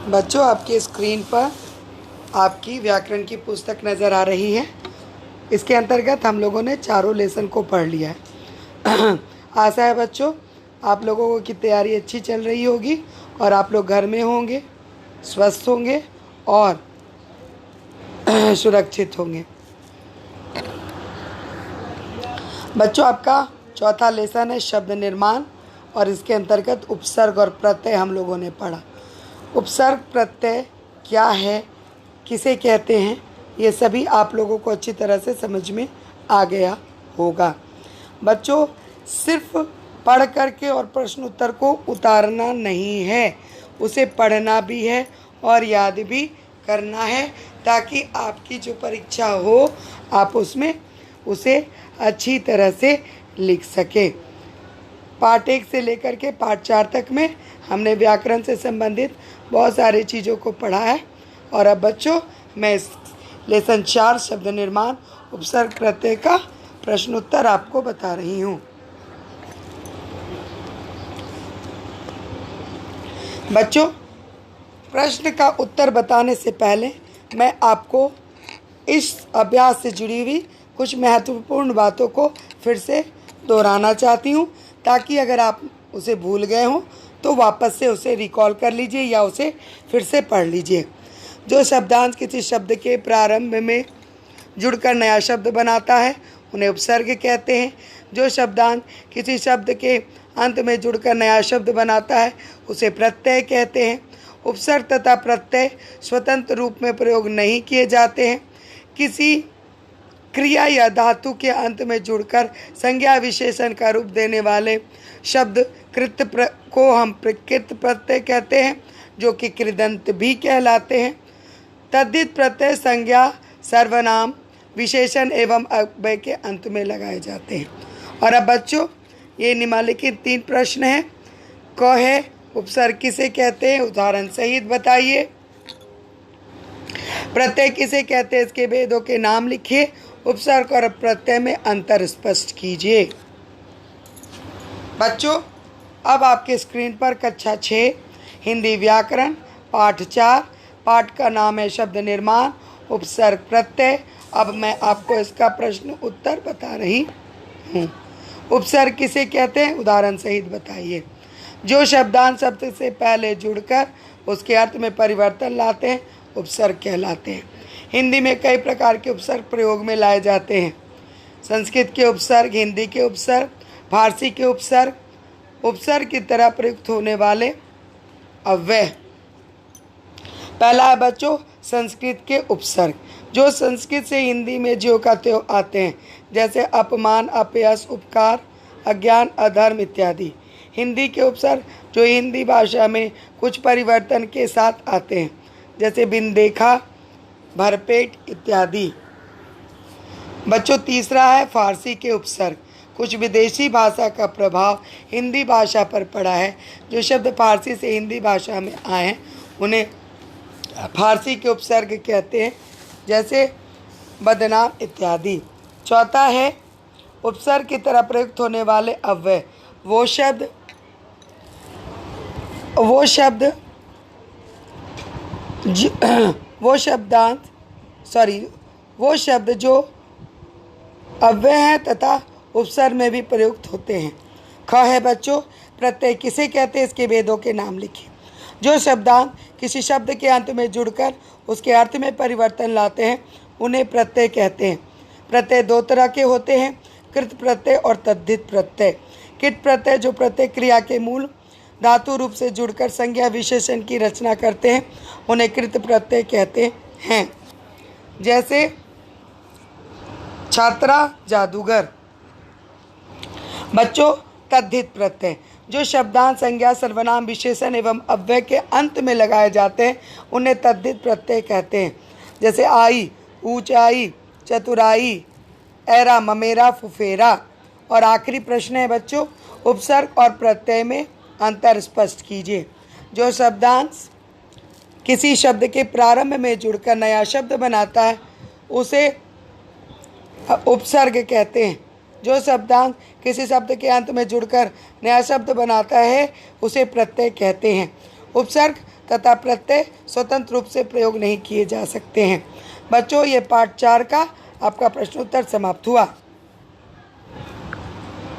बच्चों, आपकी स्क्रीन पर आपकी व्याकरण की पुस्तक नज़र आ रही है। इसके अंतर्गत हम लोगों ने चारों लेसन को पढ़ लिया है। आशा है बच्चों आप लोगों की तैयारी अच्छी चल रही होगी और आप लोग घर में होंगे, स्वस्थ होंगे और सुरक्षित होंगे। बच्चों, आपका चौथा लेसन है शब्द निर्माण और इसके अंतर्गत उपसर्ग और प्रत्यय हम लोगों ने पढ़ा। उपसर्ग प्रत्यय क्या है, किसे कहते हैं, ये सभी आप लोगों को अच्छी तरह से समझ में आ गया होगा। बच्चों, सिर्फ पढ़ करके और प्रश्न उत्तर को उतारना नहीं है, उसे पढ़ना भी है और याद भी करना है ताकि आपकी जो परीक्षा हो आप उसमें उसे अच्छी तरह से लिख सकें। पाठ 1 से लेकर के पाठ 4 तक में हमने व्याकरण से संबंधित बहुत सारी चीज़ों को पढ़ा है और अब बच्चों मैं लेसन 4 शब्द निर्माण उपसर्ग प्रत्यय का प्रश्न उत्तर आपको बता रही हूँ। बच्चों, प्रश्न का उत्तर बताने से पहले मैं आपको इस अभ्यास से जुड़ी हुई कुछ महत्वपूर्ण बातों को फिर से दोहराना चाहती हूँ ताकि अगर आप उसे भूल गए हों तो वापस से उसे रिकॉल कर लीजिए या उसे फिर से पढ़ लीजिए। जो शब्दांश किसी शब्द के प्रारंभ में जुड़कर नया शब्द बनाता है उन्हें उपसर्ग कहते हैं। जो शब्दांश किसी शब्द के अंत में जुड़कर नया शब्द बनाता है उसे प्रत्यय कहते हैं। उपसर्ग तथा प्रत्यय स्वतंत्र रूप में प्रयोग नहीं किए जाते हैं। किसी क्रिया या धातु के अंत में जुड़कर संज्ञा विशेषण का रूप देने वाले शब्द को हम कृत प्रत्यय कहते हैं, जो कि कृदंत भी कहलाते हैं। तद्धित प्रत्यय संज्ञा, सर्वनाम, विशेषण एवं अव्यय के अंत में लगाए जाते हैं। और अब बच्चों ये निम्नलिखित 3 प्रश्न हैं। क है उपसर्ग किसे कहते हैं, उदाहरण सहित बताइए। प्रत्यय किसे कहते हैं, इसके भेदों के नाम लिखिए। उपसर्ग और प्रत्यय में अंतर स्पष्ट कीजिए। बच्चों, अब आपके स्क्रीन पर कक्षा 6 हिंदी व्याकरण पाठ 4 पाठ का नाम है शब्द निर्माण उपसर्ग प्रत्यय। अब मैं आपको इसका प्रश्न उत्तर बता रही हूँ। उपसर्ग किसे कहते हैं, उदाहरण सहित बताइए। जो शब्दांश शब्द से पहले जुड़कर उसके अर्थ में परिवर्तन लाते हैं उपसर्ग कहलाते हैं। हिंदी में कई प्रकार के उपसर्ग प्रयोग में लाए जाते हैं। संस्कृत के उपसर्ग, हिंदी के उपसर्ग, फारसी के उपसर्ग, उपसर्ग की तरह प्रयुक्त होने वाले अव्यय। पहला है बच्चों संस्कृत के उपसर्ग, जो संस्कृत से हिंदी में ज्यों का त्यों आते हैं, जैसे अपमान, अपयश, उपकार, अज्ञान, अधर्म इत्यादि। हिंदी के उपसर्ग जो हिंदी भाषा में कुछ परिवर्तन के साथ आते हैं, जैसे बिन देखा, भरपेट इत्यादि। बच्चों तीसरा है फारसी के उपसर्ग, कुछ विदेशी भाषा का प्रभाव हिंदी भाषा पर पड़ा है। जो शब्द फारसी से हिंदी भाषा में आए हैं उन्हें फारसी के उपसर्ग कहते हैं, जैसे बदनाम इत्यादि। चौथा है उपसर्ग की तरह प्रयुक्त होने वाले अव्यय, वो शब्द जो अव्यय हैं तथा उपसर्ग में भी प्रयुक्त होते हैं। ख है बच्चों प्रत्यय किसे कहते हैं, इसके भेदों के नाम लिखिए। जो शब्दांश किसी शब्द के अंत में जुड़कर उसके अर्थ में परिवर्तन लाते हैं उन्हें प्रत्यय कहते हैं। प्रत्यय 2 तरह के होते हैं, कृत प्रत्यय और तद्धित प्रत्यय। कृत प्रत्यय जो प्रत्यय क्रिया के मूल धातु रूप से जुड़कर संज्ञा विशेषण की रचना करते हैं उन्हें कृत प्रत्यय कहते हैं, जैसे छात्रा, जादूगर। बच्चों तद्धित प्रत्यय जो शब्दांश, संज्ञा, सर्वनाम, विशेषण एवं अव्यय के अंत में लगाए जाते हैं उन्हें तद्धित प्रत्यय कहते हैं, जैसे आई, ऊंचाई, चतुराई, ऐरा, ममेरा, फुफेरा। और आखिरी प्रश्न है बच्चों उपसर्ग और प्रत्यय में अंतर स्पष्ट कीजिए। जो शब्दांश किसी शब्द के प्रारंभ में जुड़कर नया शब्द बनाता है उसे उपसर्ग कहते हैं। जो शब्दांश किसी शब्द के अंत में जुड़कर नया शब्द बनाता है उसे प्रत्यय कहते हैं। उपसर्ग तथा प्रत्यय स्वतंत्र रूप से प्रयोग नहीं किए जा सकते हैं। बच्चों, ये पाठ 4 का आपका प्रश्नोत्तर समाप्त हुआ।